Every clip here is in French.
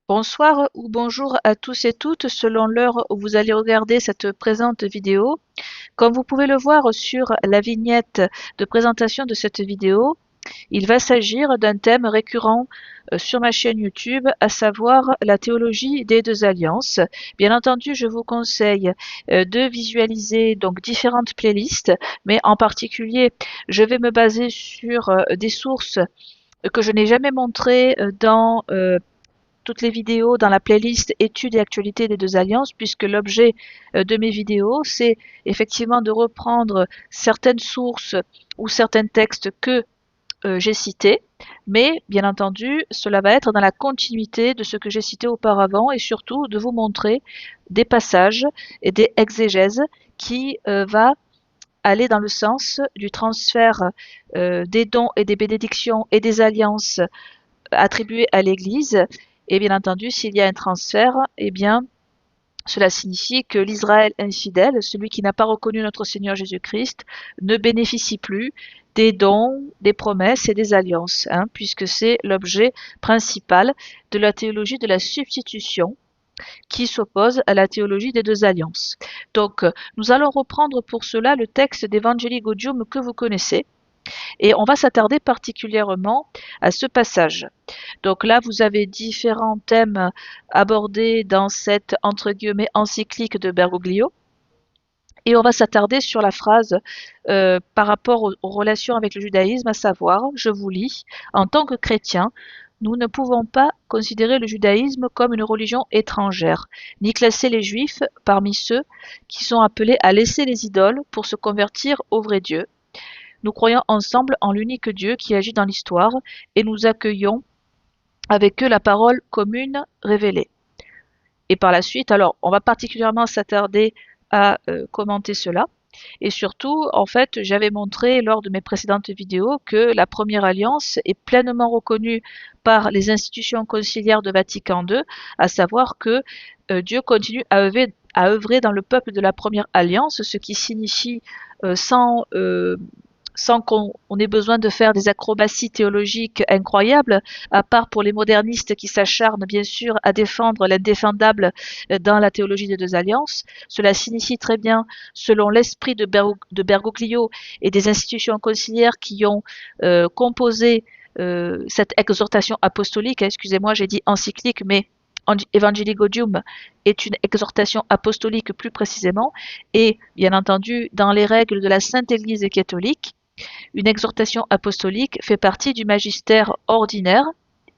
Bonsoir ou bonjour à tous et toutes selon l'heure où vous allez regarder cette présente vidéo. Comme vous pouvez le voir sur la vignette de présentation de cette vidéo, il va s'agir d'un thème récurrent sur ma chaîne YouTube, à savoir la théologie des deux alliances. Bien entendu, je vous conseille de visualiser donc différentes playlists, mais en particulier, je vais me baser sur des sources que je n'ai jamais montrées dans toutes les vidéos dans la playlist études et actualités des deux alliances, puisque l'objet de mes vidéos, c'est effectivement de reprendre certaines sources ou certains textes que j'ai cités, mais bien entendu, cela va être dans la continuité de ce que j'ai cité auparavant et surtout de vous montrer des passages et des exégèses qui va aller dans le sens du transfert des dons et des bénédictions et des alliances attribuées à l'Église. Et bien entendu, s'il y a un transfert, eh bien, cela signifie que l'Israël infidèle, celui qui n'a pas reconnu notre Seigneur Jésus-Christ, ne bénéficie plus des dons, des promesses et des alliances, puisque c'est l'objet principal de la théologie de la substitution qui s'oppose à la théologie des deux alliances. Donc, nous allons reprendre pour cela le texte d'Evangelii Gaudium que vous connaissez, et on va s'attarder particulièrement à ce passage. Donc là, vous avez différents thèmes abordés dans cette entre guillemets encyclique de Bergoglio. Et on va s'attarder sur la phrase par rapport aux relations avec le judaïsme, à savoir, je vous lis, en tant que chrétiens, nous ne pouvons pas considérer le judaïsme comme une religion étrangère, ni classer les juifs parmi ceux qui sont appelés à laisser les idoles pour se convertir au vrai Dieu. Nous croyons ensemble en l'unique Dieu qui agit dans l'histoire et nous accueillons avec eux la parole commune révélée. Et par la suite, alors on va particulièrement s'attarder à commenter cela. Et surtout, en fait, j'avais montré lors de mes précédentes vidéos que la Première Alliance est pleinement reconnue par les institutions conciliaires de Vatican II, à savoir que Dieu continue à œuvrer dans le peuple de la Première Alliance, ce qui signifie sans qu'on ait besoin de faire des acrobaties théologiques incroyables, à part pour les modernistes qui s'acharnent bien sûr à défendre l'indéfendable dans la théologie des deux alliances. Cela signifie très bien, selon l'esprit de Bergoglio et des institutions conciliaires qui ont composé cette exhortation apostolique, excusez-moi, j'ai dit encyclique, mais Evangelii Gaudium est une exhortation apostolique plus précisément, et bien entendu dans les règles de la Sainte Église catholique, une exhortation apostolique fait partie du magistère ordinaire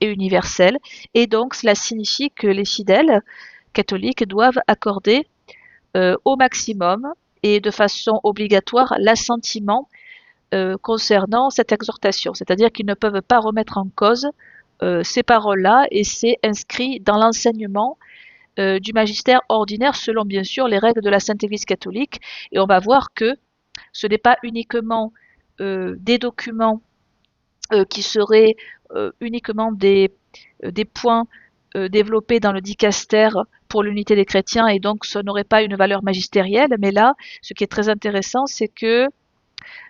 et universel, et donc cela signifie que les fidèles catholiques doivent accorder au maximum et de façon obligatoire l'assentiment concernant cette exhortation, c'est-à-dire qu'ils ne peuvent pas remettre en cause ces paroles-là, et c'est inscrit dans l'enseignement du magistère ordinaire selon bien sûr les règles de la Sainte Église catholique, et on va voir que ce n'est pas uniquement des documents qui seraient uniquement des points développés dans le dicaster pour l'unité des chrétiens, et donc ça n'aurait pas une valeur magistérielle, mais là, ce qui est très intéressant, c'est que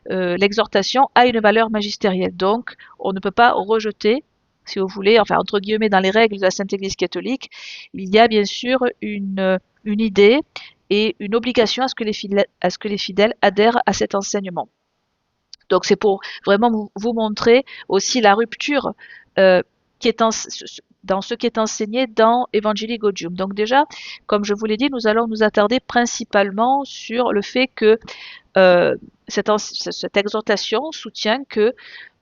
l'exhortation a une valeur magistérielle, donc on ne peut pas rejeter, si vous voulez, enfin entre guillemets dans les règles de la Sainte Église catholique, il y a bien sûr une idée et une obligation à ce que les fidèles adhèrent à cet enseignement. Donc c'est pour vraiment vous montrer aussi la rupture qui est dans ce qui est enseigné dans Evangelii Gaudium. Donc déjà, comme je vous l'ai dit, nous allons nous attarder principalement sur le fait que cette exhortation soutient que,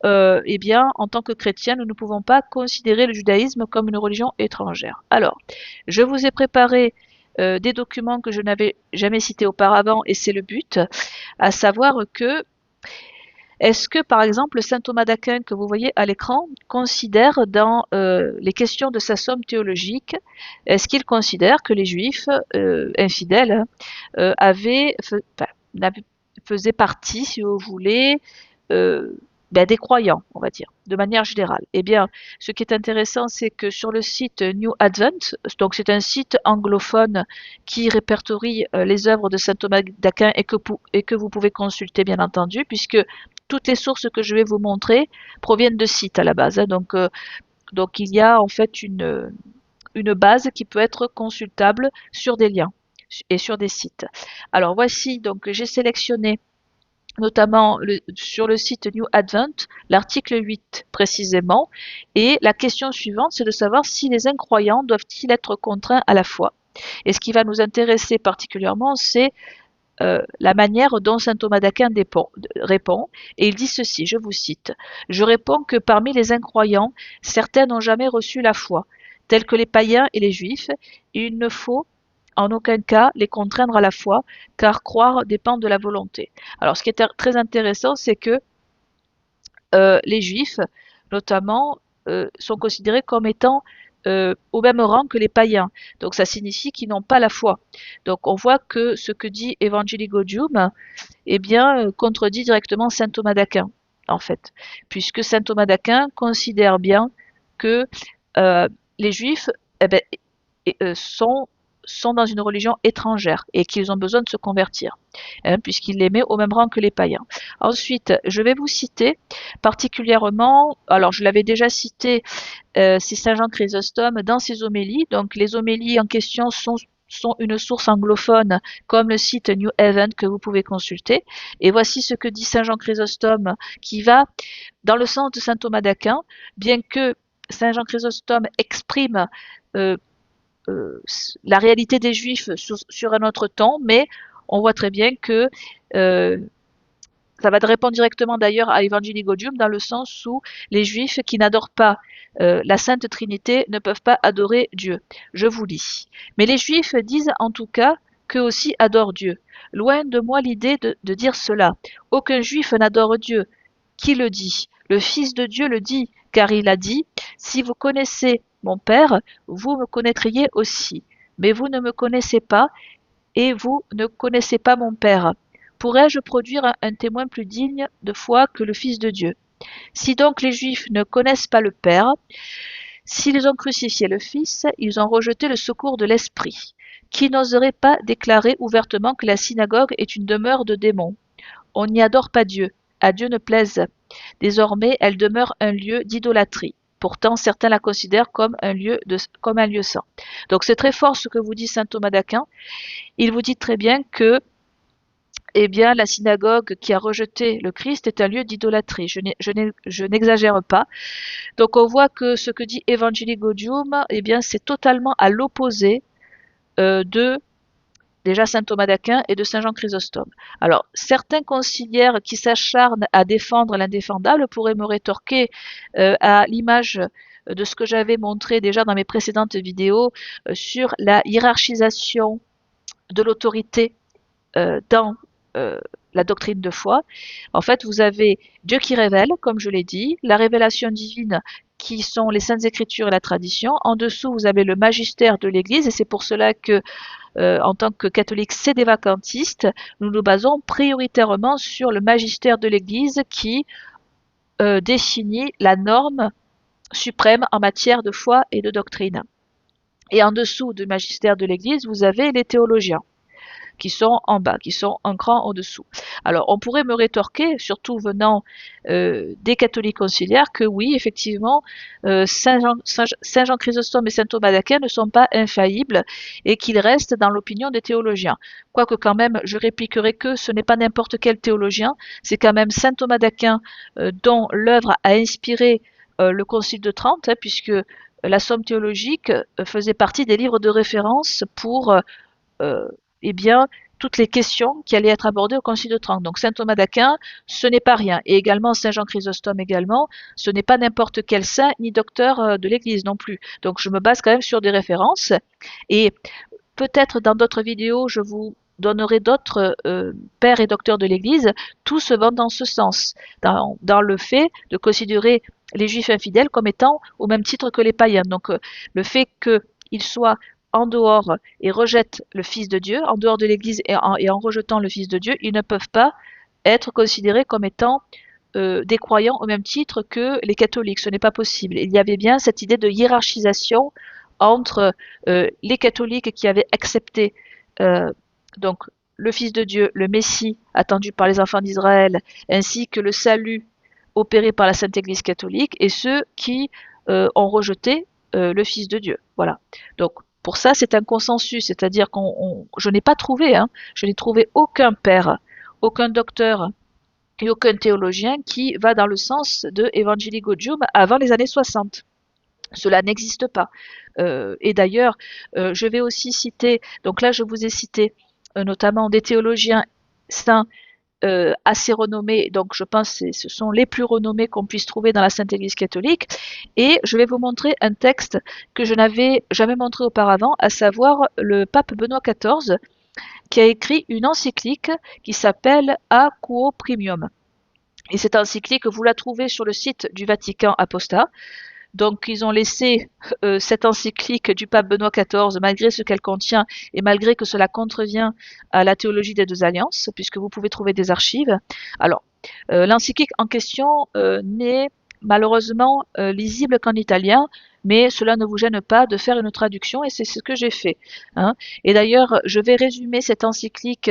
eh bien, en tant que chrétiens, nous ne pouvons pas considérer le judaïsme comme une religion étrangère. Alors, je vous ai préparé des documents que je n'avais jamais cités auparavant, et c'est le but, à savoir que est-ce que, par exemple, saint Thomas d'Aquin, que vous voyez à l'écran, considère dans les questions de sa somme théologique, est-ce qu'il considère que les juifs infidèles faisaient partie, si vous voulez, euh, des croyants, on va dire, de manière générale? Eh bien, ce qui est intéressant, c'est que sur le site New Advent, donc c'est un site anglophone qui répertorie les œuvres de saint Thomas d'Aquin, et que vous pouvez consulter, bien entendu, puisque toutes les sources que je vais vous montrer proviennent de sites à la base. Donc il y a en fait une base qui peut être consultable sur des liens et sur des sites. Alors voici, donc j'ai sélectionné notamment sur le site New Advent, l'article 8 précisément, et la question suivante, c'est de savoir si les incroyants doivent-ils être contraints à la foi. Et ce qui va nous intéresser particulièrement, c'est la manière dont saint Thomas d'Aquin répond, et il dit ceci, je vous cite, « Je réponds que parmi les incroyants, certains n'ont jamais reçu la foi, tels que les païens et les juifs, et il ne faut en aucun cas les contraindre à la foi, car croire dépend de la volonté. » Alors ce qui est très intéressant, c'est que les juifs, notamment, sont considérés comme étant au même rang que les païens. Donc ça signifie qu'ils n'ont pas la foi. Donc on voit que ce que dit Evangelii Gaudium, eh bien, contredit directement saint Thomas d'Aquin, en fait, puisque saint Thomas d'Aquin considère bien que les juifs eh ben, sont dans une religion étrangère et qu'ils ont besoin de se convertir, hein, puisqu'il les met au même rang que les païens. Ensuite, je vais vous citer particulièrement, alors je l'avais déjà cité, c'est Saint Jean Chrysostome dans ses homélies. Donc les homélies en question sont une source anglophone comme le site New Advent que vous pouvez consulter. Et voici ce que dit Saint Jean Chrysostome qui va dans le sens de saint Thomas d'Aquin, bien que Saint Jean Chrysostome exprime la réalité des Juifs sur un autre ton, mais on voit très bien que ça va répondre directement d'ailleurs à Evangelii Gaudium dans le sens où les Juifs qui n'adorent pas la Sainte Trinité ne peuvent pas adorer Dieu. Je vous lis. Mais les Juifs disent en tout cas qu'eux aussi adorent Dieu. Loin de moi l'idée de dire cela. Aucun Juif n'adore Dieu. Qui le dit? Le Fils de Dieu le dit, car il a dit, si vous connaissez mon Père, vous me connaîtriez aussi. Mais vous ne me connaissez pas, et vous ne connaissez pas mon Père. Pourrais-je produire un témoin plus digne de foi que le Fils de Dieu? Si donc les Juifs ne connaissent pas le Père, s'ils ont crucifié le Fils, ils ont rejeté le secours de l'Esprit. Qui n'oserait pas déclarer ouvertement que la synagogue est une demeure de démons? On n'y adore pas Dieu, à Dieu ne plaise. Désormais, elle demeure un lieu d'idolâtrie. Pourtant, certains la considèrent comme un lieu saint. Donc c'est très fort ce que vous dit saint Thomas d'Aquin. Il vous dit très bien que eh bien, la synagogue qui a rejeté le Christ est un lieu d'idolâtrie. Je n'exagère pas. Donc on voit que ce que dit Evangelii Gaudium, eh bien, c'est totalement à l'opposé de déjà saint Thomas d'Aquin et de saint Jean Chrysostome. Alors, certains conciliaires qui s'acharnent à défendre l'indéfendable pourraient me rétorquer à l'image de ce que j'avais montré déjà dans mes précédentes vidéos sur la hiérarchisation de l'autorité dans la doctrine de foi. En fait, vous avez Dieu qui révèle, comme je l'ai dit, la révélation divine qui sont les saintes écritures et la tradition. En dessous, vous avez le magistère de l'Église et c'est pour cela que en tant que catholiques sédévacantistes, nous nous basons prioritairement sur le magistère de l'Église qui définit la norme suprême en matière de foi et de doctrine. Et en dessous du magistère de l'Église, vous avez les théologiens qui sont en bas, qui sont un cran au-dessous. Alors, on pourrait me rétorquer, surtout venant des catholiques conciliaires, que oui, effectivement, Saint Jean Chrysostome et saint Thomas d'Aquin ne sont pas infaillibles et qu'ils restent dans l'opinion des théologiens. Quoique quand même, je répliquerai que ce n'est pas n'importe quel théologien, c'est quand même saint Thomas d'Aquin dont l'œuvre a inspiré le Concile de Trente, hein, puisque la Somme théologique faisait partie des livres de référence pour eh bien, toutes les questions qui allaient être abordées au Concile de Trente. Donc saint Thomas d'Aquin, ce n'est pas rien. Et également saint Jean Chrysostome également, ce n'est pas n'importe quel saint ni docteur de l'Église non plus. Donc je me base quand même sur des références. Et peut-être dans d'autres vidéos, je vous donnerai d'autres pères et docteurs de l'Église. Tous vont dans ce sens, dans le fait de considérer les Juifs infidèles comme étant au même titre que les païens. Donc le fait qu'ils soient en dehors et rejettent le Fils de Dieu, en dehors de l'Église et en rejetant le Fils de Dieu, ils ne peuvent pas être considérés comme étant des croyants au même titre que les catholiques. Ce n'est pas possible. Il y avait bien cette idée de hiérarchisation entre les catholiques qui avaient accepté donc le Fils de Dieu, le Messie attendu par les enfants d'Israël, ainsi que le salut opéré par la Sainte Église catholique, et ceux qui ont rejeté le Fils de Dieu. Voilà. Donc pour ça, c'est un consensus, c'est-à-dire je n'ai pas trouvé, hein, je n'ai trouvé aucun père, aucun docteur et aucun théologien qui va dans le sens de Evangelii Gaudium avant les années 60. Cela n'existe pas. Et d'ailleurs, je vais aussi citer, donc là je vous ai cité notamment des théologiens saints assez renommés, donc je pense que ce sont les plus renommés qu'on puisse trouver dans la Sainte Église catholique, et je vais vous montrer un texte que je n'avais jamais montré auparavant, à savoir le pape Benoît XIV, qui a écrit une encyclique qui s'appelle A Quo Primium. Et cette encyclique, vous la trouvez sur le site du Vatican Apostat. Donc ils ont laissé cette encyclique du pape Benoît XIV, malgré ce qu'elle contient et malgré que cela contrevient à la théologie des deux alliances, puisque vous pouvez trouver des archives. Alors, l'encyclique en question n'est malheureusement lisible qu'en italien, mais cela ne vous gêne pas de faire une traduction, et c'est ce que j'ai fait. Hein. Et d'ailleurs, je vais résumer cette encyclique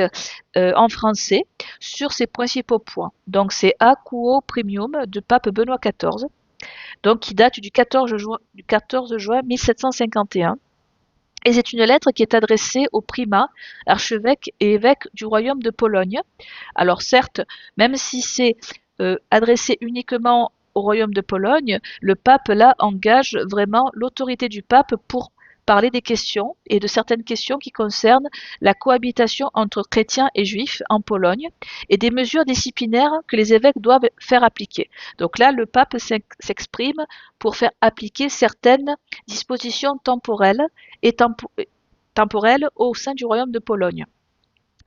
en français sur ses principaux points. Donc c'est A Quo Primium du pape Benoît XIV, donc qui date du 14 juin 1751. Et c'est une lettre qui est adressée au primat, archevêque et évêque du royaume de Pologne. Alors certes, même si c'est adressé uniquement au royaume de Pologne, le pape là engage vraiment l'autorité du pape pour parler des questions et de certaines questions qui concernent la cohabitation entre chrétiens et juifs en Pologne et des mesures disciplinaires que les évêques doivent faire appliquer. Donc là, le pape s'exprime pour faire appliquer certaines dispositions temporelles et temporelles au sein du royaume de Pologne.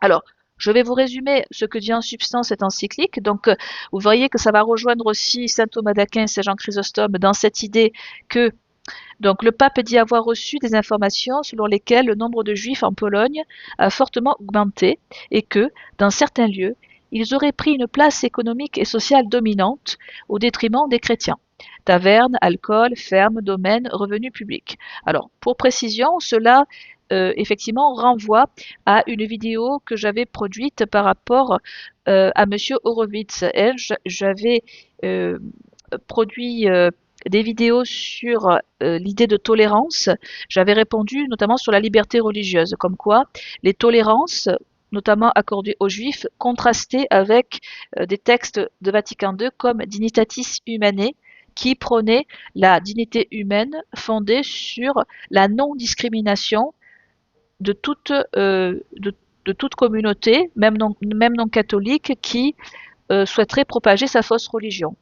Alors, je vais vous résumer ce que dit en substance cette encyclique. Donc, vous voyez que ça va rejoindre aussi saint Thomas d'Aquin et saint Jean Chrysostome dans cette idée que donc le pape dit avoir reçu des informations selon lesquelles le nombre de juifs en Pologne a fortement augmenté et que, dans certains lieux, ils auraient pris une place économique et sociale dominante au détriment des chrétiens. Tavernes, alcool, fermes, domaines, revenus publics. Alors, pour précision, cela effectivement renvoie à une vidéo que j'avais produite par rapport à Monsieur Horowitz. J'avais produit des vidéos sur l'idée de tolérance. J'avais répondu notamment sur la liberté religieuse, comme quoi les tolérances, notamment accordées aux juifs, contrastaient avec des textes de Vatican II comme Dignitatis Humanae, qui prônait la dignité humaine fondée sur la non-discrimination de toute communauté, même non catholique, qui souhaiterait propager sa fausse religion.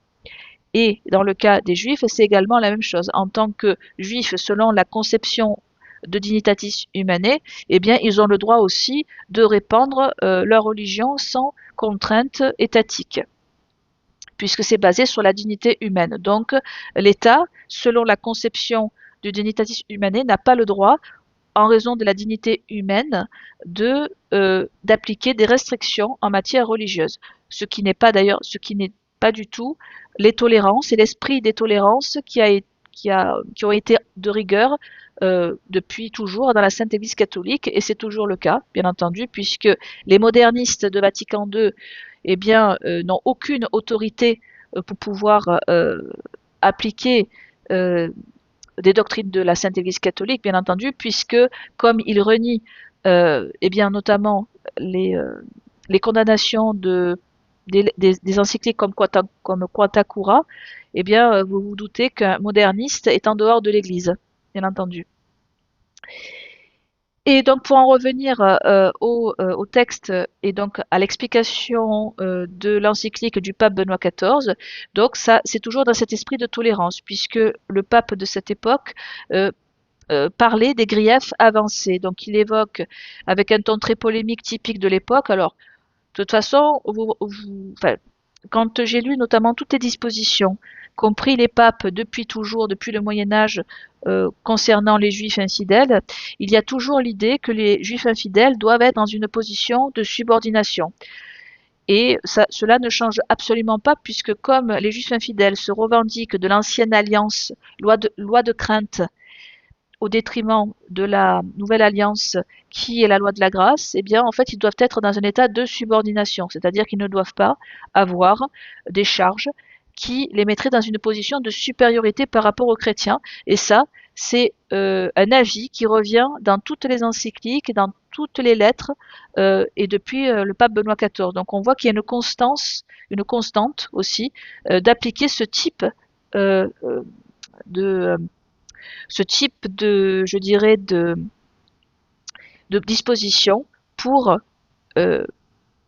Et dans le cas des juifs, c'est également la même chose. En tant que juifs, selon la conception de Dignitatis Humanae, eh bien, ils ont le droit aussi de répandre leur religion sans contrainte étatique, puisque c'est basé sur la dignité humaine. Donc, l'État, selon la conception de Dignitatis Humanae, n'a pas le droit, en raison de la dignité humaine, d'appliquer des restrictions en matière religieuse. Ce qui n'est pas du tout les tolérances et l'esprit des tolérances qui ont été de rigueur depuis toujours dans la Sainte Église catholique, et c'est toujours le cas, bien entendu, puisque les modernistes de Vatican II eh bien, n'ont aucune autorité pour pouvoir appliquer des doctrines de la Sainte Église catholique, bien entendu, puisque comme ils renient eh bien, notamment les condamnations des encycliques comme Quanta Cura, eh bien, vous vous doutez qu'un moderniste est en dehors de l'Église, bien entendu. Et donc, pour en revenir au texte et donc à l'explication de l'encyclique du pape Benoît XIV, donc ça, c'est toujours dans cet esprit de tolérance, puisque le pape de cette époque parlait des griefs avancés. Donc, il évoque avec un ton très polémique typique de l'époque. Alors, de toute façon, quand j'ai lu notamment toutes les dispositions, compris les papes depuis toujours, depuis le Moyen-Âge, concernant les juifs infidèles, il y a toujours l'idée que les juifs infidèles doivent être dans une position de subordination. Et cela ne change absolument pas, puisque comme les juifs infidèles se revendiquent de l'ancienne alliance, loi de crainte, au détriment de la nouvelle alliance qui est la loi de la grâce, eh bien, en fait, ils doivent être dans un état de subordination, c'est-à-dire qu'ils ne doivent pas avoir des charges qui les mettrait dans une position de supériorité par rapport aux chrétiens. Et ça, c'est un avis qui revient dans toutes les encycliques, dans toutes les lettres, et depuis le pape Benoît XIV. Donc on voit qu'il y a une constante aussi, d'appliquer euh, euh, de, je dirais, de disposition pour euh,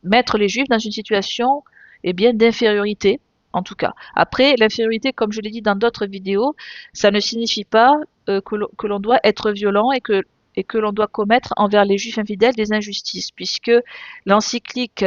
mettre les Juifs dans une situation, eh bien, d'infériorité, en tout cas. Après, l'infériorité, comme je l'ai dit dans d'autres vidéos, ça ne signifie pas que l'on doit être violent et que l'on doit commettre envers les Juifs infidèles des injustices, puisque l'encyclique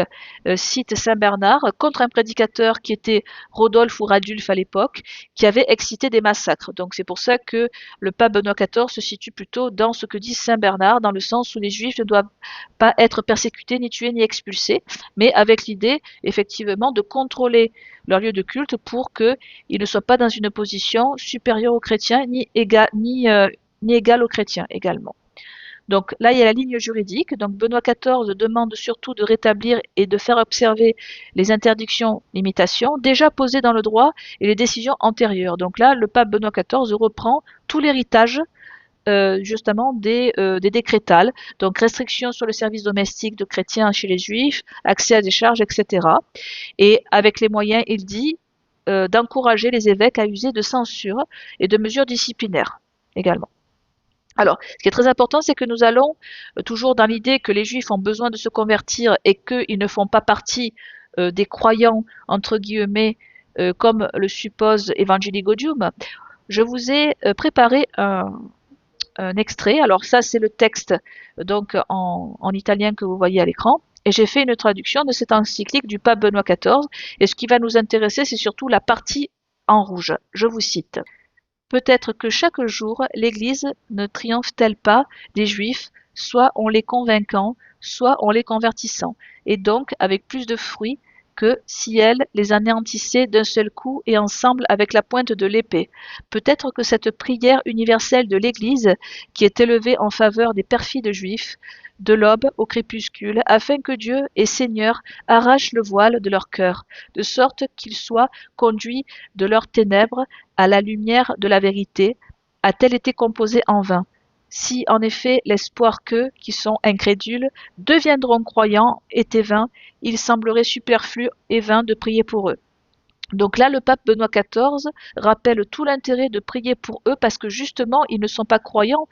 cite Saint Bernard contre un prédicateur qui était Rodolphe ou Radulphe à l'époque, qui avait excité des massacres. Donc c'est pour ça que le pape Benoît XIV se situe plutôt dans ce que dit Saint Bernard, dans le sens où les Juifs ne doivent pas être persécutés, ni tués, ni expulsés, mais avec l'idée effectivement de contrôler leur lieu de culte pour qu'ils ne soient pas dans une position supérieure aux chrétiens, ni égale aux chrétiens également. Donc là, il y a la ligne juridique. Donc Benoît XIV demande surtout de rétablir et de faire observer les interdictions, limitations déjà posées dans le droit et les décisions antérieures. Donc là, le pape Benoît XIV reprend tout l'héritage justement des décrétales, donc restrictions sur le service domestique de chrétiens chez les juifs, accès à des charges, etc. Et avec les moyens, il dit, d'encourager les évêques à user de censure et de mesures disciplinaires également. Alors, ce qui est très important, c'est que nous allons, toujours dans l'idée que les Juifs ont besoin de se convertir et qu'ils ne font pas partie des croyants, entre guillemets, comme le suppose Evangelii Gaudium, je vous ai préparé un extrait. Alors ça, c'est le texte donc en italien que vous voyez à l'écran. Et j'ai fait une traduction de cette encyclique du pape Benoît XIV. Et ce qui va nous intéresser, c'est surtout la partie en rouge. Je vous cite. Peut-être que chaque jour, l'Église ne triomphe-t-elle pas des Juifs, soit en les convainquant, soit en les convertissant, et donc avec plus de fruit que si elle les anéantissait d'un seul coup et ensemble avec la pointe de l'épée. Peut-être que cette prière universelle de l'Église, qui est élevée en faveur des perfides Juifs, de l'aube au crépuscule, afin que Dieu et Seigneur arrachent le voile de leur cœur, de sorte qu'ils soient conduits de leurs ténèbres à la lumière de la vérité, a-t-elle été composée en vain? Si en effet l'espoir qu'eux, qui sont incrédules, deviendront croyants était vain, il semblerait superflu et vain de prier pour eux. Donc là, le pape Benoît XIV rappelle tout l'intérêt de prier pour eux parce que justement, ils ne sont pas croyants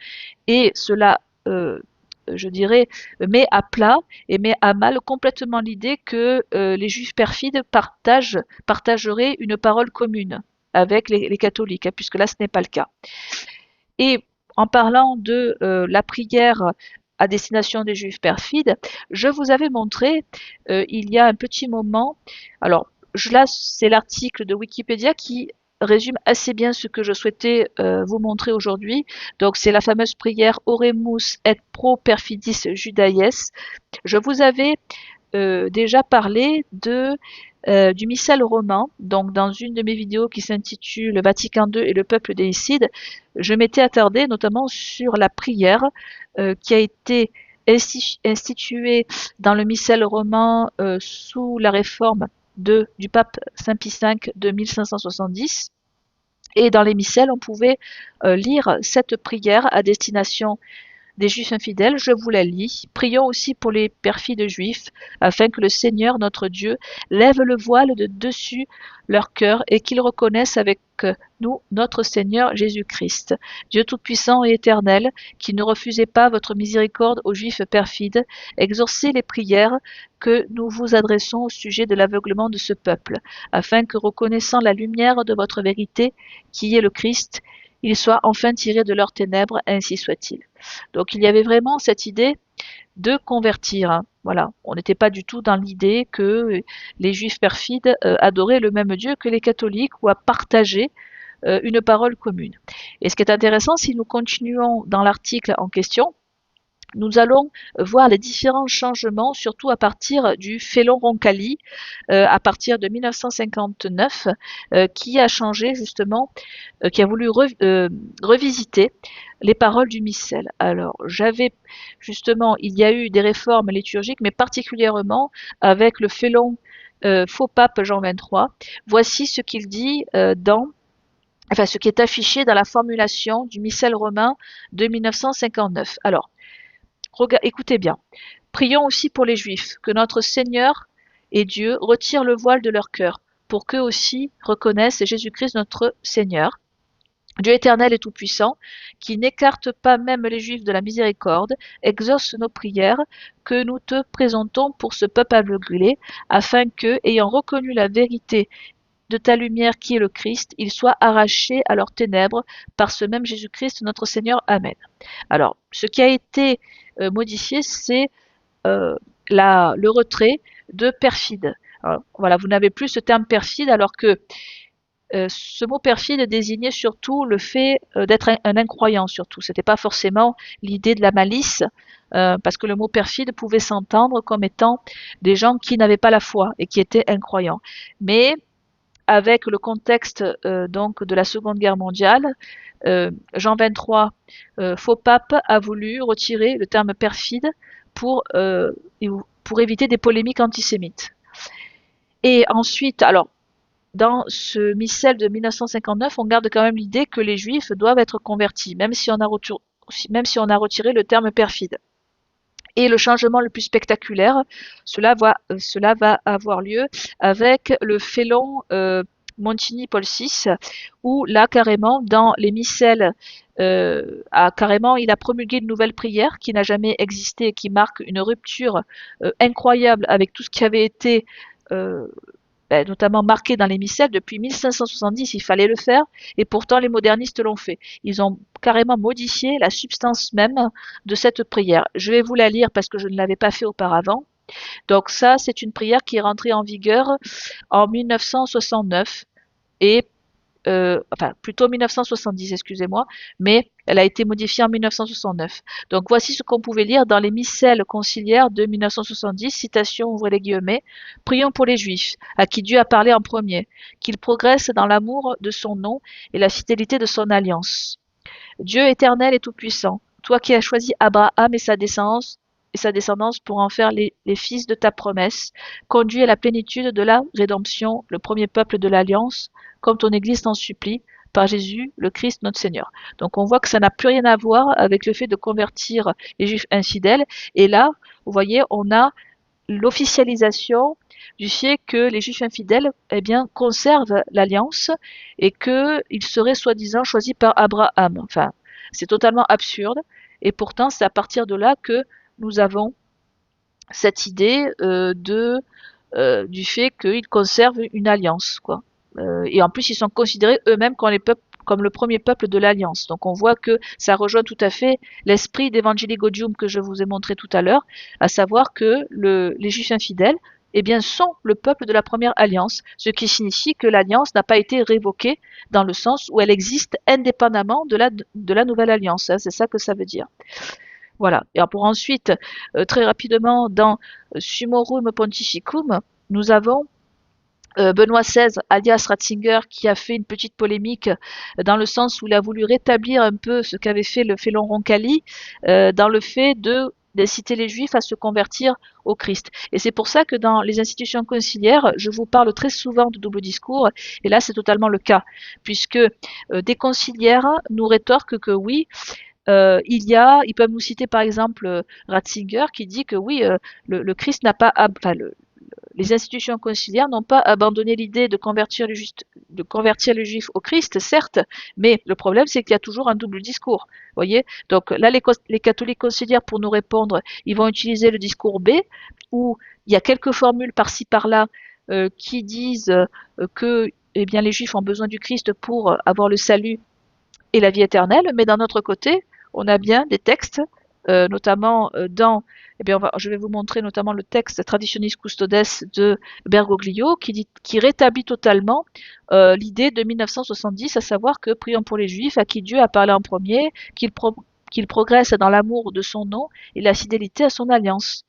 et cela, je dirais, met à plat et met à mal complètement l'idée que les juifs perfides partageraient une parole commune avec les catholiques, hein, puisque là, ce n'est pas le cas. Et en parlant de la prière à destination des juifs perfides, je vous avais montré il y a un petit moment, alors là c'est l'article de Wikipédia qui résume assez bien ce que je souhaitais vous montrer aujourd'hui. Donc c'est la fameuse prière Oremus et pro perfidis Judaeis. Je vous avais déjà parlé du missel romain. Donc dans une de mes vidéos qui s'intitule Le Vatican II et le peuple déicide, je m'étais attardée notamment sur la prière qui a été instituée dans le missel romain sous la réforme du pape Saint Pie V de 1570. Et dans les missels, on pouvait lire cette prière à destination des Juifs infidèles, je vous la lis. Prions aussi pour les perfides Juifs, afin que le Seigneur notre Dieu lève le voile de dessus leur cœur et qu'ils reconnaissent avec nous notre Seigneur Jésus-Christ. Dieu tout-puissant et éternel, qui ne refusez pas votre miséricorde aux Juifs perfides, exaucez les prières que nous vous adressons au sujet de l'aveuglement de ce peuple, afin que, reconnaissant la lumière de votre vérité, qui est le Christ, ils soient enfin tirés de leurs ténèbres, ainsi soit-il. Donc il y avait vraiment cette idée de convertir. Hein. Voilà, on n'était pas du tout dans l'idée que les juifs perfides adoraient le même Dieu que les catholiques ou à partager une parole commune. Et ce qui est intéressant, si nous continuons dans l'article en question, nous allons voir les différents changements, surtout à partir du Félon Roncalli, à partir de 1959, qui a changé justement, qui a voulu revisiter les paroles du missel. Alors, il y a eu des réformes liturgiques, mais particulièrement avec le Félon faux pape Jean XXIII, voici ce qu'il dit enfin ce qui est affiché dans la formulation du missel romain de 1959. Alors, écoutez bien. Prions aussi pour les Juifs, que notre Seigneur et Dieu retirent le voile de leur cœur, pour qu'eux aussi reconnaissent Jésus-Christ notre Seigneur, Dieu éternel et tout-puissant, qui n'écarte pas même les Juifs de la miséricorde, exauce nos prières que nous te présentons pour ce peuple aveuglé, afin que, ayant reconnu la vérité de ta lumière qui est le Christ, ils soient arrachés à leurs ténèbres par ce même Jésus-Christ notre Seigneur. Amen. Alors, ce qui a été modifié, c'est le retrait de perfide. Alors, voilà, vous n'avez plus ce terme perfide alors que ce mot perfide désignait surtout le fait d'être un incroyant surtout. C'était pas forcément l'idée de la malice, parce que le mot perfide pouvait s'entendre comme étant des gens qui n'avaient pas la foi et qui étaient incroyants. Mais avec le contexte donc de la Seconde Guerre mondiale, Jean XXIII, faux pape, a voulu retirer le terme perfide pour éviter des polémiques antisémites. Et ensuite, alors, dans ce missel de 1959, on garde quand même l'idée que les Juifs doivent être convertis, même si on a retiré le terme perfide. Et le changement le plus spectaculaire, cela va avoir lieu avec le félon Montigny Paul VI, où là carrément dans les missels, il a promulgué une nouvelle prière qui n'a jamais existé et qui marque une rupture incroyable avec tout ce qui avait été notamment marqué dans les missels. Depuis 1570, il fallait le faire, et pourtant les modernistes l'ont fait. Ils ont carrément modifié la substance même de cette prière. Je vais vous la lire parce que je ne l'avais pas fait auparavant. Donc ça, c'est une prière qui est rentrée en vigueur en 1969 et enfin plutôt 1970, excusez-moi, mais elle a été modifiée en 1969. Donc voici ce qu'on pouvait lire dans les missels conciliaires de 1970, citation, ouvrez les guillemets, prions pour les Juifs, à qui Dieu a parlé en premier, qu'ils progressent dans l'amour de son nom et la fidélité de son alliance. Dieu éternel et tout-puissant, toi qui as choisi Abraham et sa descendance pour en faire les fils de ta promesse, conduis à la plénitude de la rédemption, le premier peuple de l'Alliance, comme ton Église t'en supplie, par Jésus, le Christ, notre Seigneur. Donc on voit que ça n'a plus rien à voir avec le fait de convertir les Juifs infidèles. Et là, vous voyez, on a l'officialisation du fait que les Juifs infidèles conservent l'alliance et qu'ils seraient soi-disant choisis par Abraham. Enfin, c'est totalement absurde. Et pourtant, c'est à partir de là que nous avons cette idée du fait qu'ils conservent une alliance, quoi. Et en plus, ils sont considérés eux-mêmes comme le premier peuple de l'Alliance. Donc on voit que ça rejoint tout à fait l'esprit d'Evangelii Gaudium que je vous ai montré tout à l'heure, à savoir que les Juifs infidèles sont le peuple de la première alliance, ce qui signifie que l'alliance n'a pas été révoquée dans le sens où elle existe indépendamment de la nouvelle alliance. Hein, c'est ça que ça veut dire. Voilà. Et pour ensuite, très rapidement, dans Summorum Pontificum, nous avons Benoît XVI, alias Ratzinger, qui a fait une petite polémique dans le sens où il a voulu rétablir un peu ce qu'avait fait le félon Roncalli dans le fait d'inciter les Juifs à se convertir au Christ. Et c'est pour ça que dans les institutions conciliaires, je vous parle très souvent de double discours, et là c'est totalement le cas, puisque des conciliaires nous rétorquent que oui, ils peuvent nous citer par exemple Ratzinger qui dit que oui, le Christ n'a pas, les institutions conciliaires n'ont pas abandonné l'idée de convertir les Juifs au Christ, certes, mais le problème c'est qu'il y a toujours un double discours. Voyez, donc là les catholiques conciliaires pour nous répondre, ils vont utiliser le discours B où il y a quelques formules par-ci par-là qui disent que les Juifs ont besoin du Christ pour avoir le salut et la vie éternelle, mais d'un autre côté, on a bien des textes, notamment je vais vous montrer notamment le texte Traditionis Custodes de Bergoglio qui rétablit totalement l'idée de 1970, à savoir que prions pour les Juifs à qui Dieu a parlé en premier, qu'ils progressent dans l'amour de son nom et la fidélité à son alliance.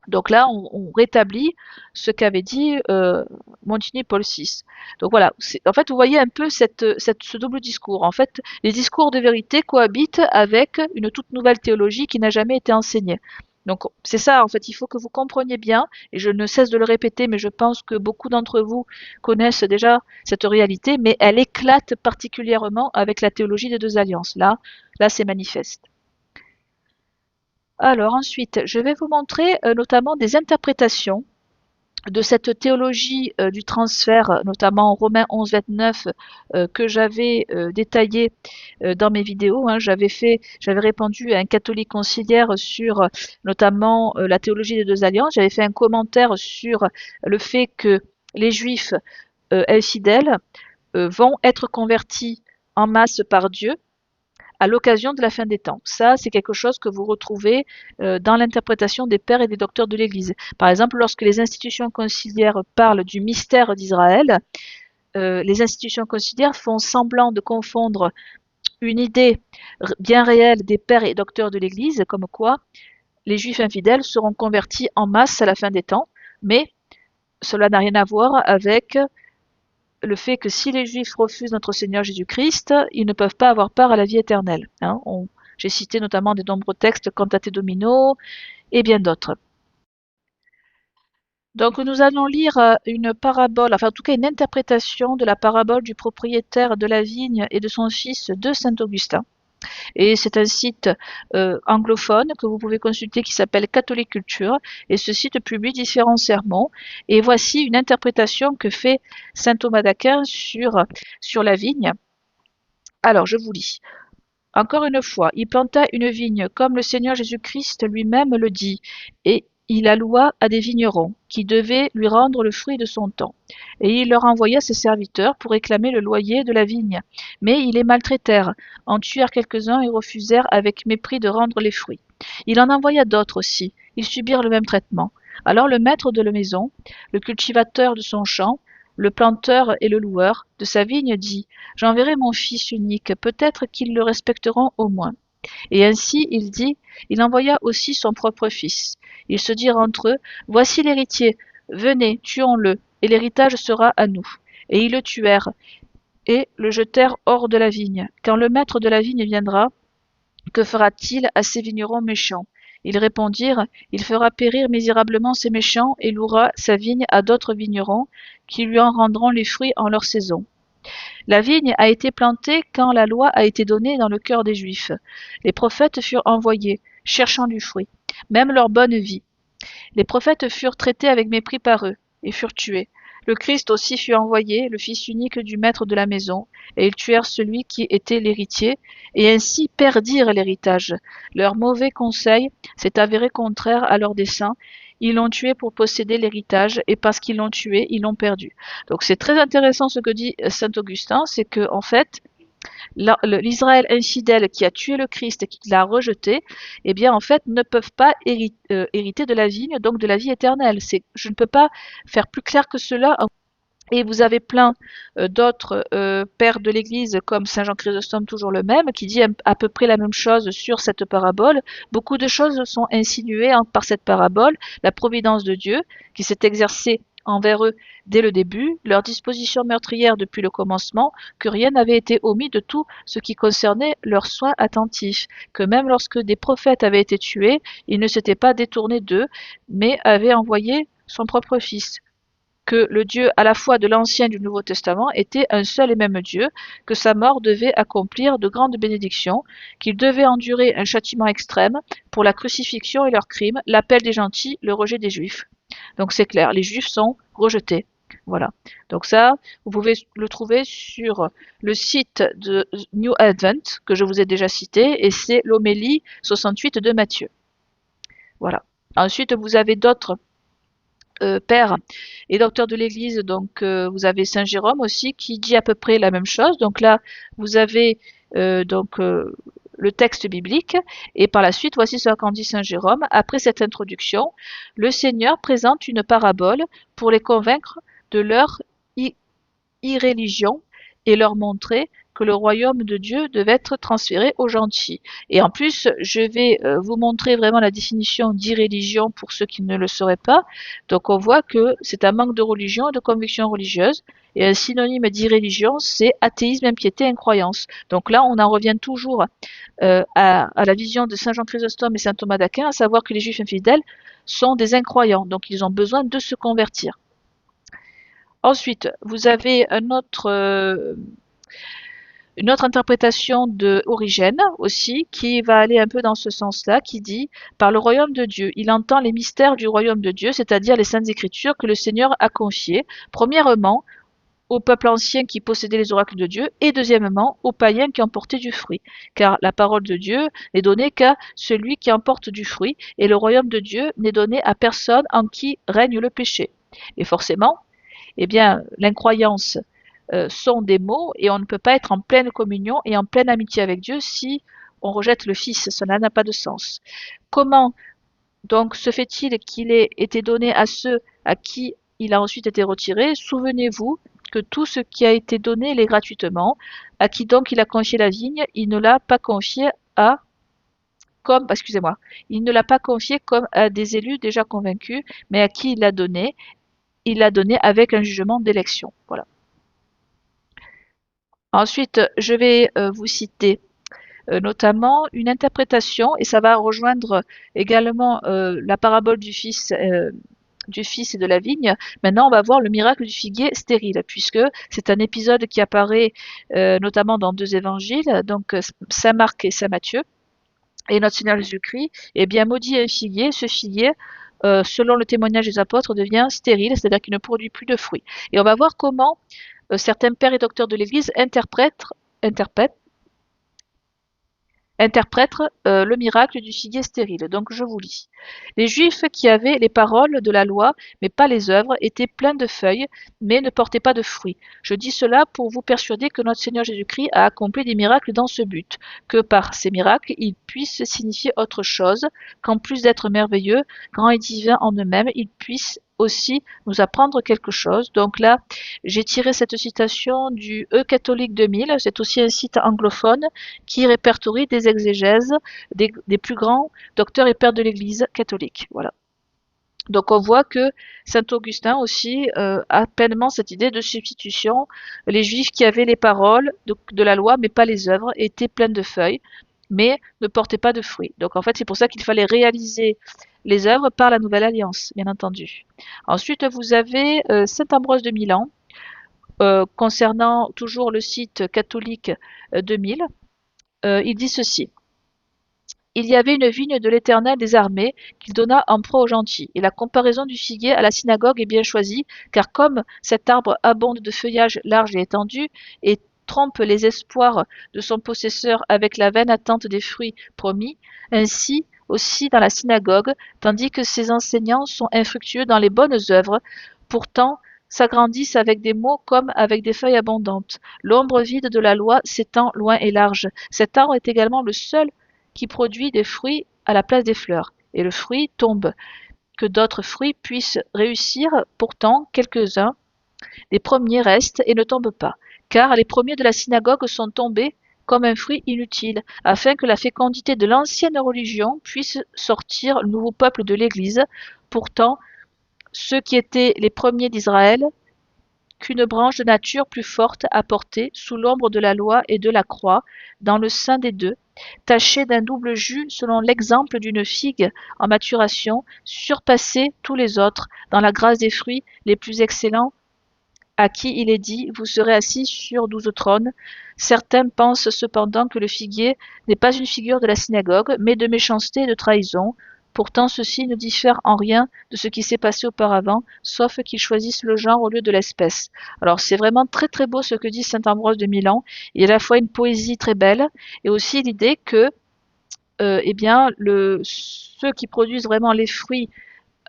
Donc là, on rétablit ce qu'avait dit Montigny Paul VI. Donc voilà, en fait, vous voyez un peu ce double discours. En fait, les discours de vérité cohabitent avec une toute nouvelle théologie qui n'a jamais été enseignée. Donc c'est ça, en fait, il faut que vous compreniez bien, et je ne cesse de le répéter, mais je pense que beaucoup d'entre vous connaissent déjà cette réalité, mais elle éclate particulièrement avec la théologie des deux alliances. Là, c'est manifeste. Alors ensuite, je vais vous montrer notamment des interprétations de cette théologie du transfert, notamment en Romains 11, 29, que j'avais détaillé dans mes vidéos. Hein. J'avais répondu à un catholique conciliaire sur notamment la théologie des deux alliances. J'avais fait un commentaire sur le fait que les juifs infidèles vont être convertis en masse par Dieu à l'occasion de la fin des temps. Ça, c'est quelque chose que vous retrouvez dans l'interprétation des pères et des docteurs de l'Église. Par exemple, lorsque les institutions conciliaires parlent du mystère d'Israël, les institutions conciliaires font semblant de confondre une idée bien réelle des pères et docteurs de l'Église, comme quoi les juifs infidèles seront convertis en masse à la fin des temps, mais cela n'a rien à voir avec le fait que si les Juifs refusent notre Seigneur Jésus-Christ, ils ne peuvent pas avoir part à la vie éternelle. Hein. J'ai cité notamment de nombreux textes, Cantate Domino et bien d'autres. Donc nous allons lire une parabole, enfin en tout cas une interprétation de la parabole du propriétaire de la vigne et de son fils de Saint-Augustin. Et c'est un site anglophone que vous pouvez consulter qui s'appelle Catholic Culture. Et ce site publie différents sermons. Et voici une interprétation que fait saint Thomas d'Aquin sur la vigne. Alors, je vous lis. Encore une fois, il planta une vigne comme le Seigneur Jésus-Christ lui-même le dit, et il la loua à des vignerons, qui devaient lui rendre le fruit de son temps. Et il leur envoya ses serviteurs pour réclamer le loyer de la vigne. Mais ils les maltraitèrent, en tuèrent quelques-uns et refusèrent avec mépris de rendre les fruits. Il en envoya d'autres aussi, ils subirent le même traitement. Alors le maître de la maison, le cultivateur de son champ, le planteur et le loueur de sa vigne dit: J'enverrai mon fils unique, peut-être qu'ils le respecteront au moins. Et ainsi, il dit, il envoya aussi son propre fils. Ils se dirent entre eux: Voici l'héritier, venez, tuons-le, et l'héritage sera à nous. Et ils le tuèrent, et le jetèrent hors de la vigne. Quand le maître de la vigne viendra, que fera-t-il à ces vignerons méchants? Ils répondirent: Il fera périr misérablement ces méchants et louera sa vigne à d'autres vignerons, qui lui en rendront les fruits en leur saison. La vigne a été plantée quand la loi a été donnée dans le cœur des Juifs. Les prophètes furent envoyés, cherchant du fruit, même leur bonne vie. Les prophètes furent traités avec mépris par eux, et furent tués. Le Christ aussi fut envoyé, le fils unique du maître de la maison, et ils tuèrent celui qui était l'héritier, et ainsi perdirent l'héritage. Leur mauvais conseil s'est avéré contraire à leurs desseins. Ils l'ont tué pour posséder l'héritage, et parce qu'ils l'ont tué, ils l'ont perdu. Donc c'est très intéressant ce que dit saint Augustin, c'est que en fait, l'Israël infidèle qui a tué le Christ et qui l'a rejeté, eh bien en fait ne peuvent pas hériter de la vigne, donc de la vie éternelle. Je ne peux pas faire plus clair que cela. Et vous avez plein d'autres pères de l'Église, comme Saint Jean Chrysostome, toujours le même, qui dit à peu près la même chose sur cette parabole. Beaucoup de choses sont insinuées par cette parabole. La providence de Dieu, qui s'est exercée envers eux dès le début, leur disposition meurtrière depuis le commencement, que rien n'avait été omis de tout ce qui concernait leurs soins attentifs, que même lorsque des prophètes avaient été tués, il ne s'était pas détourné d'eux, mais avait envoyé son propre Fils, que le Dieu à la fois de l'Ancien et du Nouveau Testament était un seul et même Dieu, que sa mort devait accomplir de grandes bénédictions, qu'il devait endurer un châtiment extrême pour la crucifixion et leurs crimes, l'appel des gentils, le rejet des Juifs. Donc c'est clair, les Juifs sont rejetés. Voilà. Donc ça, vous pouvez le trouver sur le site de New Advent, que je vous ai déjà cité, et c'est l'homélie 68 de Matthieu. Voilà. Ensuite, vous avez d'autres pères et docteurs de l'Église, donc vous avez Saint Jérôme aussi qui dit à peu près la même chose. Donc là, vous avez le texte biblique, et par la suite, voici ce qu'en dit Saint Jérôme. Après cette introduction, le Seigneur présente une parabole pour les convaincre de leur irréligion et leur montrer que le royaume de Dieu devait être transféré aux gentils. Et en plus, je vais vous montrer vraiment la définition d'irréligion pour ceux qui ne le sauraient pas. Donc on voit que c'est un manque de religion et de conviction religieuse. Et un synonyme d'irréligion, c'est athéisme, impiété, incroyance. Donc là, on en revient toujours à la vision de Saint Jean Chrysostome et Saint Thomas d'Aquin, à savoir que les juifs infidèles sont des incroyants, donc ils ont besoin de se convertir. Ensuite, vous avez une autre interprétation de Origène aussi, qui va aller un peu dans ce sens-là, qui dit « Par le royaume de Dieu, il entend les mystères du royaume de Dieu, c'est-à-dire les saintes écritures que le Seigneur a confiées, premièrement, au peuple ancien qui possédait les oracles de Dieu, et deuxièmement, aux païens qui en portaient du fruit. Car la parole de Dieu n'est donnée qu'à celui qui en porte du fruit, et le royaume de Dieu n'est donné à personne en qui règne le péché. » Et forcément, eh bien, l'incroyance sont des mots, et on ne peut pas être en pleine communion et en pleine amitié avec Dieu si on rejette le Fils. Cela n'a pas de sens. Comment donc se fait-il qu'il ait été donné à ceux à qui il a ensuite été retiré? Souvenez-vous que tout ce qui a été donné l'est gratuitement. À qui donc il a confié la vigne, il ne l'a pas confié il ne l'a pas confié comme à des élus déjà convaincus, mais à qui il l'a donné avec un jugement d'élection. Voilà. Ensuite, je vais vous citer notamment une interprétation, et ça va rejoindre également la parabole du fils et de la vigne. Maintenant, on va voir le miracle du figuier stérile, puisque c'est un épisode qui apparaît notamment dans deux évangiles, donc Saint Marc et Saint Matthieu. Et notre Seigneur Jésus-Christ, eh bien, maudit un figuier. Ce figuier, selon le témoignage des apôtres, devient stérile, c'est-à-dire qu'il ne produit plus de fruits. Et on va voir comment certains pères et docteurs de l'Église interprètent le miracle du figuier stérile. Donc je vous lis. Les Juifs qui avaient les paroles de la loi, mais pas les œuvres, étaient pleins de feuilles, mais ne portaient pas de fruits. Je dis cela pour vous persuader que notre Seigneur Jésus-Christ a accompli des miracles dans ce but, que par ces miracles, ils puissent signifier autre chose, qu'en plus d'être merveilleux, grands et divins en eux-mêmes, ils puissent aussi nous apprendre quelque chose. Donc là, j'ai tiré cette citation du E-Catholique 2000, c'est aussi un site anglophone qui répertorie des exégèses des plus grands docteurs et pères de l'Église catholique. Voilà. Donc on voit que saint Augustin aussi a pleinement cette idée de substitution. Les Juifs qui avaient les paroles de la loi mais pas les œuvres étaient pleins de feuilles mais ne portaient pas de fruits. Donc en fait c'est pour ça qu'il fallait réaliser les œuvres par la Nouvelle Alliance, bien entendu. Ensuite vous avez saint Ambroise de Milan, concernant toujours le site catholique 2000, il dit ceci. Il y avait une vigne de l'Éternel des armées qu'il donna en proie aux gentils. Et la comparaison du figuier à la synagogue est bien choisie, car comme cet arbre abonde de feuillage large et étendu, et trompe les espoirs de son possesseur avec la vaine attente des fruits promis, ainsi aussi dans la synagogue, tandis que ses enseignants sont infructueux dans les bonnes œuvres, pourtant s'agrandissent avec des mots comme avec des feuilles abondantes. L'ombre vide de la loi s'étend loin et large. Cet arbre est également le seul qui produit des fruits à la place des fleurs, et le fruit tombe. Que d'autres fruits puissent réussir, pourtant quelques-uns des premiers restent et ne tombent pas, car les premiers de la synagogue sont tombés comme un fruit inutile, afin que la fécondité de l'ancienne religion puisse sortir le nouveau peuple de l'Église. Pourtant, ceux qui étaient les premiers d'Israël, qu'une branche de nature plus forte a porté, sous l'ombre de la loi et de la croix, dans le sein des deux, taché d'un double jus selon l'exemple d'une figue en maturation, surpassé tous les autres dans la grâce des fruits les plus excellents, à qui il est dit, vous serez assis sur 12 trônes. Certains pensent cependant que le figuier n'est pas une figure de la synagogue, mais de méchanceté et de trahison. Pourtant, ceci ne diffère en rien de ce qui s'est passé auparavant, sauf qu'ils choisissent le genre au lieu de l'espèce. Alors, c'est vraiment très très beau ce que dit saint Ambroise de Milan. Il y a à la fois une poésie très belle, et aussi l'idée que, eh bien, ceux qui produisent vraiment les fruits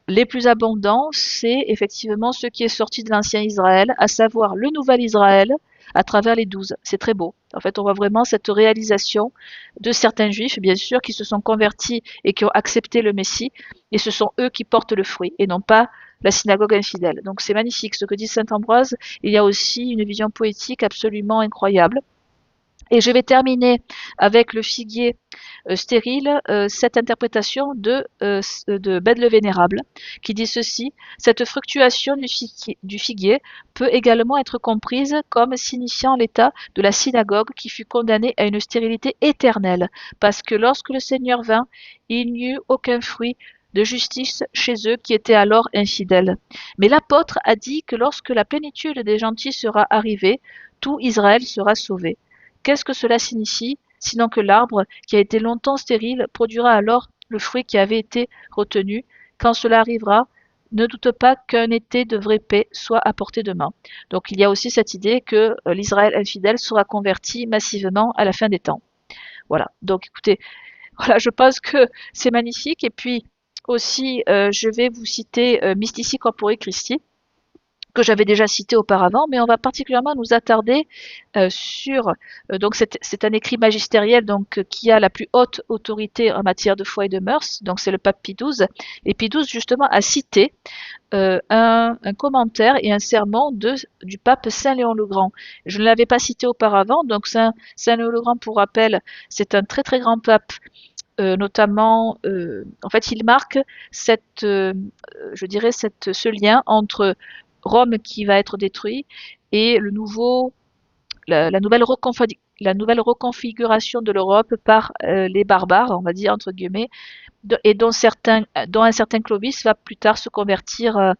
les plus abondants, c'est effectivement ce qui est sorti de l'ancien Israël, à savoir le nouvel Israël, à travers les 12. C'est très beau. En fait, on voit vraiment cette réalisation de certains juifs, bien sûr, qui se sont convertis et qui ont accepté le Messie, et ce sont eux qui portent le fruit, et non pas la synagogue infidèle. Donc c'est magnifique ce que dit saint Ambroise. Il y a aussi une vision poétique absolument incroyable. Et je vais terminer avec le figuier stérile, cette interprétation de Bède le Vénérable, qui dit ceci: cette fructuation du figuier peut également être comprise comme signifiant l'état de la synagogue qui fut condamnée à une stérilité éternelle, parce que lorsque le Seigneur vint, il n'y eut aucun fruit de justice chez eux qui étaient alors infidèles. Mais l'apôtre a dit que lorsque la plénitude des gentils sera arrivée, tout Israël sera sauvé. Qu'est-ce que cela signifie, sinon que l'arbre, qui a été longtemps stérile, produira alors le fruit qui avait été retenu? Quand cela arrivera, ne doute pas qu'un été de vraie paix soit à portée de main. Donc il y a aussi cette idée que l'Israël infidèle sera converti massivement à la fin des temps. Voilà, donc écoutez, voilà, je pense que c'est magnifique. Et puis aussi, je vais vous citer Mystici Corpore Christi, que j'avais déjà cité auparavant, mais on va particulièrement nous attarder sur donc c'est un écrit magistériel donc qui a la plus haute autorité en matière de foi et de mœurs, donc c'est le pape Pie XII. Et Pie XII justement a cité un commentaire et un sermon du pape Saint Léon le Grand. Je ne l'avais pas cité auparavant, donc Saint Léon le Grand, pour rappel, c'est un très très grand pape. Notamment, en fait, il marque je dirais, ce lien entre Rome qui va être détruit et la nouvelle reconfiguration de l'Europe par les barbares, on va dire entre guillemets, et dont un certain Clovis va plus tard se convertir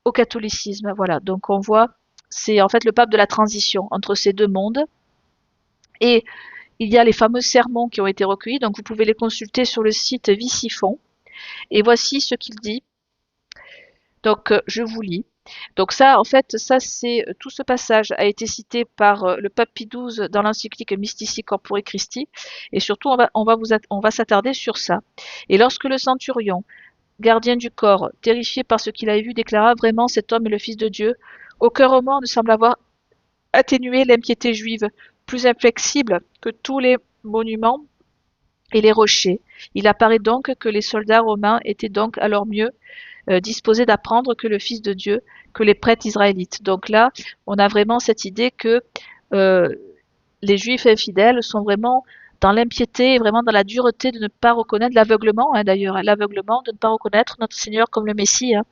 au catholicisme. Voilà, donc on voit, c'est en fait le pape de la transition entre ces deux mondes. Et il y a les fameux sermons qui ont été recueillis, donc vous pouvez les consulter sur le site Vicifont. Et voici ce qu'il dit. Donc je vous lis. Donc ça, en fait, tout ce passage a été cité par le pape Pie XII dans l'encyclique Mystici Corpore Christi, et surtout on va s'attarder sur ça. Et lorsque le centurion, gardien du corps, terrifié par ce qu'il avait vu, déclara: vraiment cet homme est le Fils de Dieu, aucun remords ne semble avoir atténué l'impiété juive, plus inflexible que tous les monuments et les rochers. Il apparaît donc que les soldats romains étaient donc alors mieux disposés d'apprendre que le Fils de Dieu, que les prêtres israélites. Donc là, on a vraiment cette idée que euh, les Juifs infidèles sont vraiment dans l'impiété, vraiment dans la dureté de ne pas reconnaître l'aveuglement, hein, d'ailleurs, hein, l'aveuglement de ne pas reconnaître notre Seigneur comme le Messie. Hein.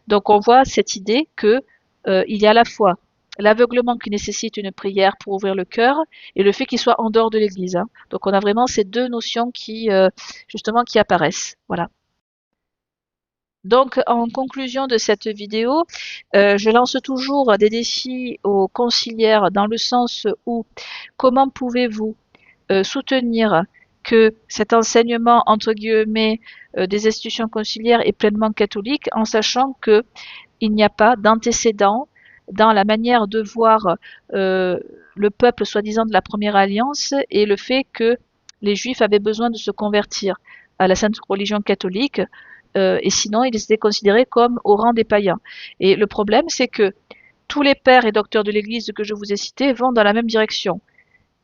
Donc on voit cette idée que il y a à la fois l'aveuglement qui nécessite une prière pour ouvrir le cœur et le fait qu'il soit en dehors de l'Église. Hein. Donc on a vraiment ces deux notions justement qui apparaissent. Voilà. Donc, en conclusion de cette vidéo, je lance toujours des défis aux conciliaires dans le sens où comment pouvez-vous soutenir que cet enseignement, entre guillemets, des institutions conciliaires est pleinement catholique en sachant que il n'y a pas d'antécédent dans la manière de voir le peuple soi-disant de la Première Alliance et le fait que les Juifs avaient besoin de se convertir à la sainte religion catholique et sinon ils étaient considérés comme au rang des païens. Et le problème, c'est que tous les pères et docteurs de l'Église que je vous ai cités vont dans la même direction.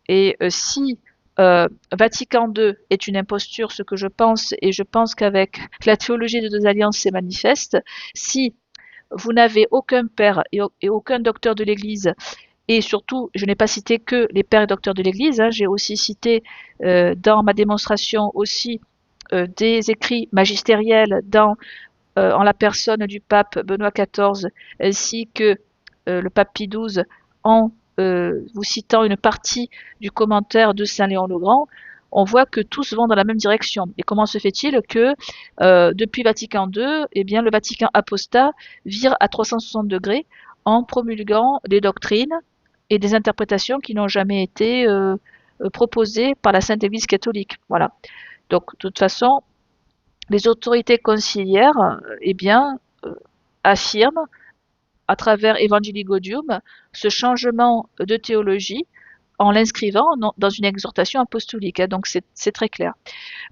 Et si Vatican II est une imposture, ce que je pense, et je pense qu'avec la théologie des deux alliances, c'est manifeste, si vous n'avez aucun père et aucun docteur de l'Église, et surtout, je n'ai pas cité que les pères et docteurs de l'Église, hein, j'ai aussi cité dans ma démonstration aussi des écrits magistériels en la personne du pape Benoît XIV ainsi que le pape Pie XII en vous citant une partie du commentaire de Saint Léon le Grand, on voit que tous vont dans la même direction. Et comment se fait-il que depuis Vatican II, eh bien, le Vatican apostat vire à 360 degrés en promulguant des doctrines et des interprétations qui n'ont jamais été proposées par la Sainte Église catholique. Voilà. Donc, de toute façon, les autorités conciliaires, eh bien, affirment à travers Evangelii Gaudium ce changement de théologie en l'inscrivant dans une exhortation apostolique. Hein, donc c'est très clair.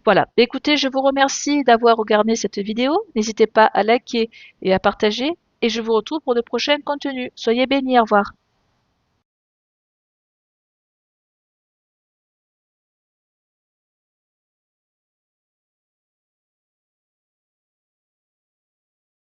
Voilà. Écoutez, je vous remercie d'avoir regardé cette vidéo. N'hésitez pas à liker et à partager. Et je vous retrouve pour de prochains contenus. Soyez bénis. Au revoir.